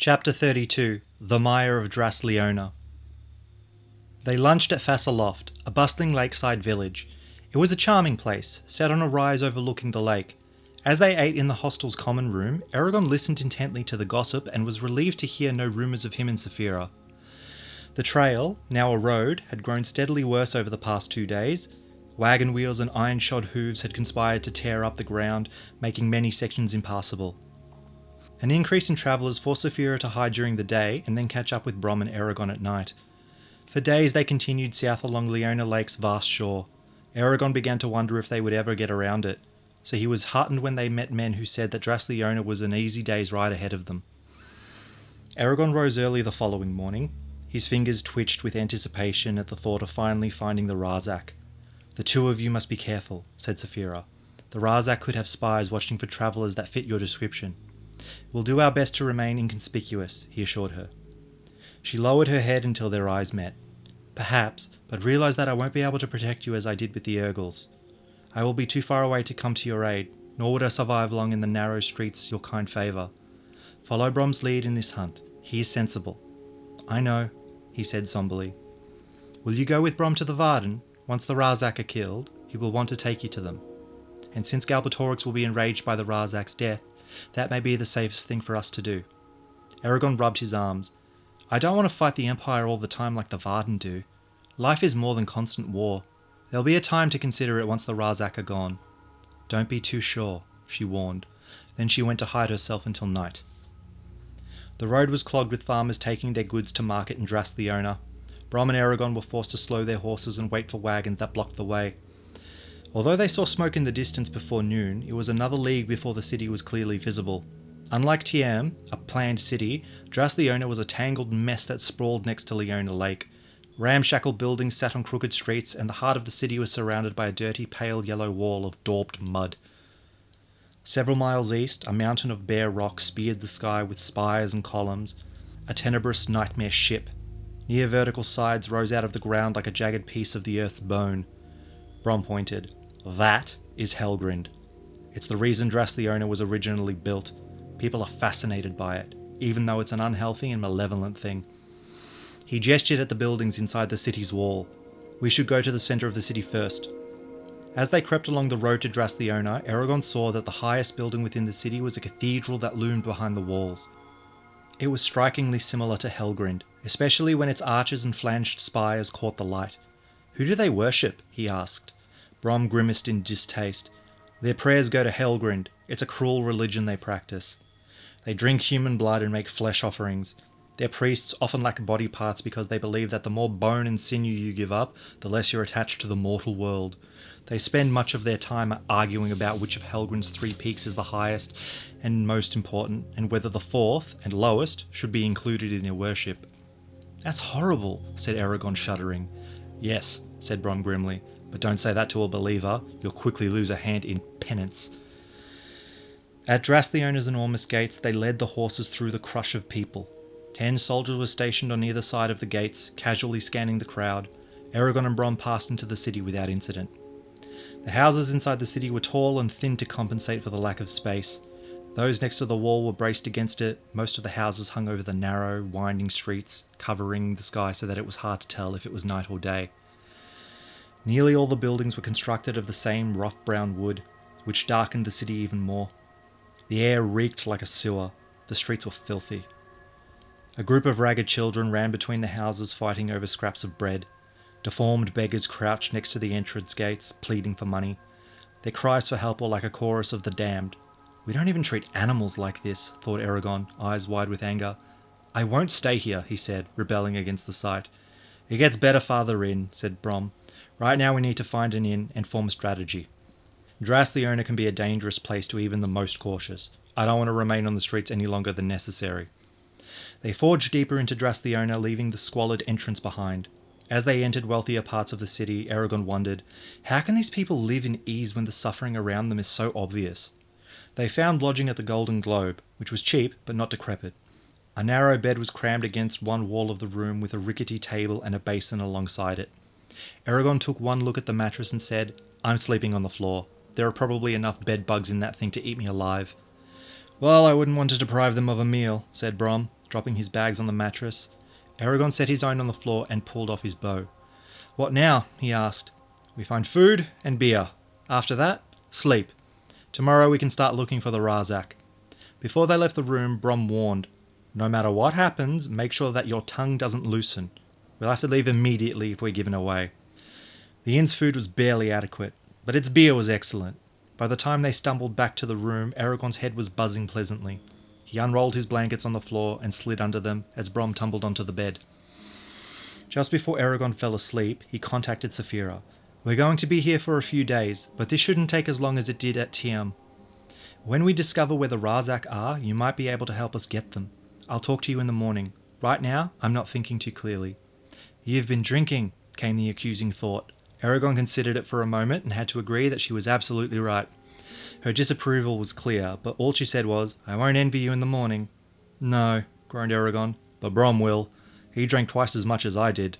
Chapter 32 The Mire of Dras, Leona. They lunched at Fassaloft, a bustling lakeside village. It was a charming place, set on a rise overlooking the lake. As they ate in the hostel's common room, Eragon listened intently to the gossip and was relieved to hear no rumours of him and Saphira. The trail, now a road, had grown steadily worse over the past 2 days. Wagon wheels and iron-shod hooves had conspired to tear up the ground, making many sections impassable. An increase in travellers forced Saphira to hide during the day and then catch up with Brom and Eragon at night. For days they continued south along Leona Lake's vast shore. Eragon began to wonder if they would ever get around it, so he was heartened when they met men who said that Dras Leona was an easy day's ride ahead of them. Eragon rose early the following morning. His fingers twitched with anticipation at the thought of finally finding the Razak. "The two of you must be careful," said Saphira. "The Razak could have spies watching for travellers that fit your description." "We'll do our best to remain inconspicuous," he assured her. She lowered her head until their eyes met. "Perhaps, but realise that I won't be able to protect you as I did with the Urgles. I will be too far away to come to your aid, nor would I survive long in the narrow streets your kind favour. Follow Brom's lead in this hunt. He is sensible." "I know," he said somberly. "Will you go with Brom to the Varden? Once the Razak are killed, he will want to take you to them. And since Galbatorix will be enraged by the Razak's death, that may be the safest thing for us to do." Eragon rubbed his arms. "I don't want to fight the Empire all the time like the Varden do. Life is more than constant war. There'll be a time to consider it once the Razak are gone." "Don't be too sure," she warned. Then she went to hide herself until night. The road was clogged with farmers taking their goods to market in Dras Leona. Brom and Eragon were forced to slow their horses and wait for wagons that blocked the way. Although they saw smoke in the distance before noon, it was another league before the city was clearly visible. Unlike Tiem, a planned city, Dras Leona was a tangled mess that sprawled next to Leona Lake. Ramshackle buildings sat on crooked streets, and the heart of the city was surrounded by a dirty pale yellow wall of daubed mud. Several miles east, a mountain of bare rock speared the sky with spires and columns, a tenebrous nightmare ship. Near vertical sides rose out of the ground like a jagged piece of the earth's bone. Brom pointed. "That is Helgrind. It's the reason Dras Leona was originally built. People are fascinated by it, even though it's an unhealthy and malevolent thing." He gestured at the buildings inside the city's wall. "We should go to the centre of the city first." As they crept along the road to Dras Leona, Eragon saw that the highest building within the city was a cathedral that loomed behind the walls. It was strikingly similar to Helgrind, especially when its arches and flanged spires caught the light. "Who do they worship?" he asked. Brom grimaced in distaste. "Their prayers go to Helgrind. It's a cruel religion they practice. They drink human blood and make flesh offerings. Their priests often lack body parts because they believe that the more bone and sinew you give up, the less you're attached to the mortal world. They spend much of their time arguing about which of Helgrind's 3 peaks is the highest and most important, and whether the 4th and lowest should be included in their worship." "That's horrible," said Eragon, shuddering. "Yes," said Brom grimly, "but don't say that to a believer. You'll quickly lose a hand in penance." At Dras Leona's enormous gates, they led the horses through the crush of people. 10 soldiers were stationed on either side of the gates, casually scanning the crowd. Eragon and Brom passed into the city without incident. The houses inside the city were tall and thin to compensate for the lack of space. Those next to the wall were braced against it. Most of the houses hung over the narrow, winding streets, covering the sky so that it was hard to tell if it was night or day. Nearly all the buildings were constructed of the same rough brown wood, which darkened the city even more. The air reeked like a sewer. The streets were filthy. A group of ragged children ran between the houses fighting over scraps of bread. Deformed beggars crouched next to the entrance gates, pleading for money. Their cries for help were like a chorus of the damned. "We don't even treat animals like this," thought Eragon, eyes wide with anger. "I won't stay here," he said, rebelling against the sight. "It gets better farther in," said Brom. "Right now we need to find an inn and form a strategy. Dras Leona can be a dangerous place to even the most cautious. I don't want to remain on the streets any longer than necessary." They forged deeper into Dras Leona, leaving the squalid entrance behind. As they entered wealthier parts of the city, Eragon wondered, how can these people live in ease when the suffering around them is so obvious? They found lodging at the Golden Globe, which was cheap but not decrepit. A narrow bed was crammed against one wall of the room with a rickety table and a basin alongside it. Eragon took one look at the mattress and said, "I'm sleeping on the floor. There are probably enough bed bugs in that thing to eat me alive." "Well, I wouldn't want to deprive them of a meal," said Brom. dropping his bags on the mattress. Eragon set his own on the floor and pulled off his bow. "What now?" he asked. "We find food and beer. After that, sleep. Tomorrow we can start looking for the Razak." Before they left the room, Brom warned, "No matter what happens, make sure that your tongue doesn't loosen. We'll have to leave immediately if we're given away." The inn's food was barely adequate, but its beer was excellent. By the time they stumbled back to the room, Eragon's head was buzzing pleasantly. He unrolled his blankets on the floor and slid under them as Brom tumbled onto the bed. Just before Eragon fell asleep, he contacted Saphira. "We're going to be here for a few days, but this shouldn't take as long as it did at Tiam. When we discover where the Razak are, you might be able to help us get them. I'll talk to you in the morning. Right now, I'm not thinking too clearly." "You've been drinking," came the accusing thought. Eragon considered it for a moment and had to agree that she was absolutely right. Her disapproval was clear, but all she said was, "I won't envy you in the morning." "No," groaned Eragon, "but Brom will. He drank twice as much as I did."